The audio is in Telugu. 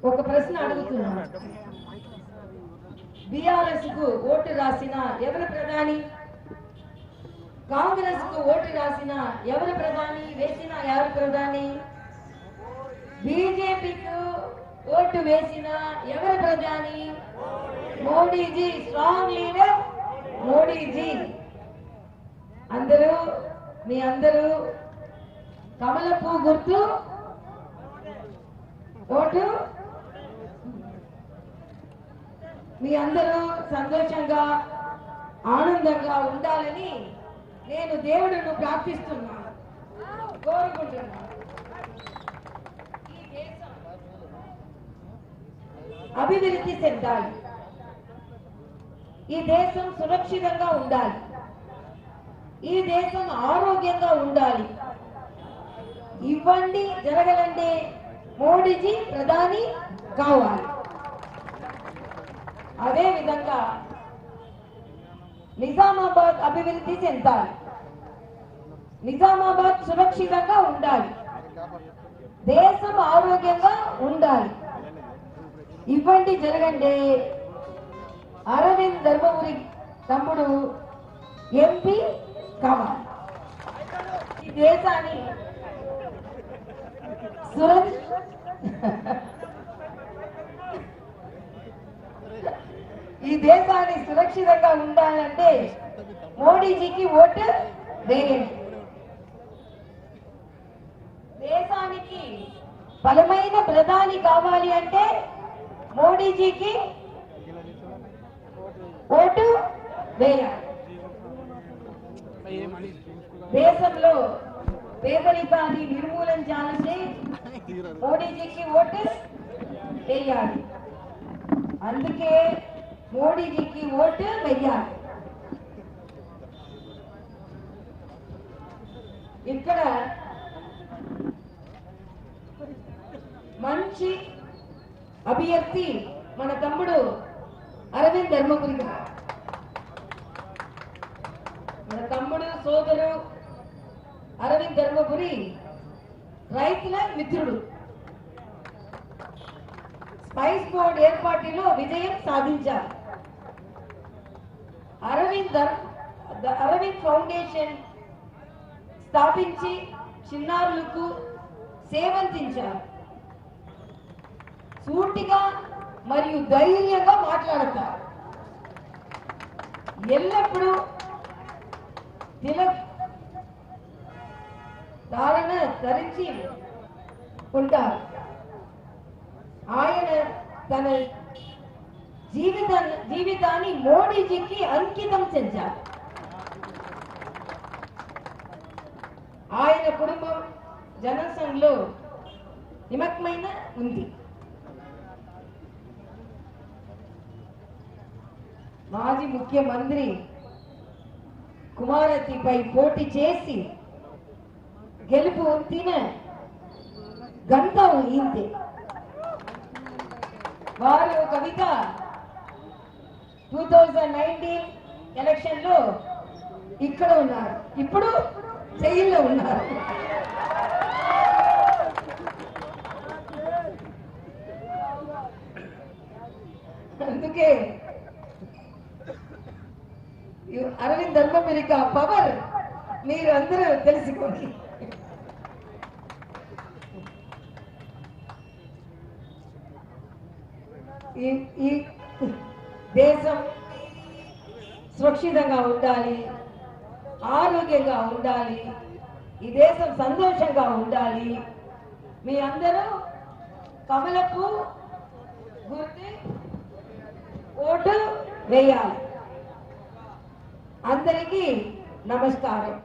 ఒక ప్రశ్న అడుగుతున్నాను. బీఆర్ఎస్ కు ఓటు రాసిన ఎవరు ప్రధాని? కాంగ్రెస్ కు ఓటు రాసిన ఎవరు ప్రధాని? వేసిన ఎవరు ప్రధాని? బీజేపీకు ఓటు వేసిన ఎవరు ప్రధాని? మోడీజీ. Strong leader Modiji. మీ అందరూ కమల పువ్వు గుర్తు ఓటు. మీ అందరూ సంతోషంగా ఆనందంగా ఉండాలని నేను దేవుడును ప్రార్థిస్తున్నాను, కోరుకుంటున్నాను. ఈ దేశం అభివృద్ధి చెందాలి, ఈ దేశం సురక్షితంగా ఉండాలి, ఈ దేశం ఆరోగ్యంగా ఉండాలి. ఇవ్వండి జరగాలంటే మోడీజీ ప్రధాని కావాలి. అదే విధంగా నిజామాబాద్ అభివృద్ధి చెందాలి, నిజామాబాద్ సురక్షితంగా ఉండాలి, దేశం ఆరోగ్యంగా ఉండాలి. ఇవ్వండి జరగండి అరవింద్ ధర్మపురి తమ్ముడు ఎంపీ కావాలి. ఈ దేశాన్ని సురక్షితంగా ఉండాలంటే మోడీజీకి ఓటు వేయండి. దేశానికి బలమైన ప్రధాని కావాలి అంటే మోడీజీకి ఓటు వేయాలి. దేశంలో పేదరికాన్ని నిర్మూలించాలంటే మోడీజీకి ఓటు వేయాలి. అందుకే మోడీజీకి ఓటు వేయాలి. ఇక్కడ మంచి అభ్యర్థి మన తమ్ముడు అరవింద్ ధర్మపురి గారు. మన తమ్ముడు సోదరు అరవింద్ ధర్మపురి రైతుల మిత్రుడు. స్పైస్ బోర్డ్ ఏర్పాటులో విజయం సాధించారు. అరవింద్ ఫౌండేషన్ స్థాపించి చిన్నారులకు సేవందించారు. సూటిగా మరియు ధైర్యంగా మాట్లాడతారు. ఎల్లప్పుడూ తిలక్ ధారణ ధరించి ఉంటారు. ఆయన తన జీవితాన్ని మోడీజీకి అంకితం చేశారు. ఆయన కుటుంబం జనసంఘలో నిమగ్నమైన ఉంది. మాజీ ముఖ్యమంత్రి కుమారతిపై పోటీ చేసి గెలుపు తిన గంట ఇంతే. వారు కవిత 2019 ఎలక్షన్ లో ఇక్కడ ఉన్నారు, ఇప్పుడు జైల్లో ఉన్నారు. అందుకే అరవింద్ ధర్మపురి పవర్ మీరు అందరూ తెలుసుకోండి. ఈ దేశం సురక్షితంగా ఉండాలి, ఆరోగ్యంగా ఉండాలి, ఈ దేశం సంతోషంగా ఉండాలి. మీ అందరూ కమలపు గుర్తు ఓటు వేయాలి. అందరికీ నమస్కారం.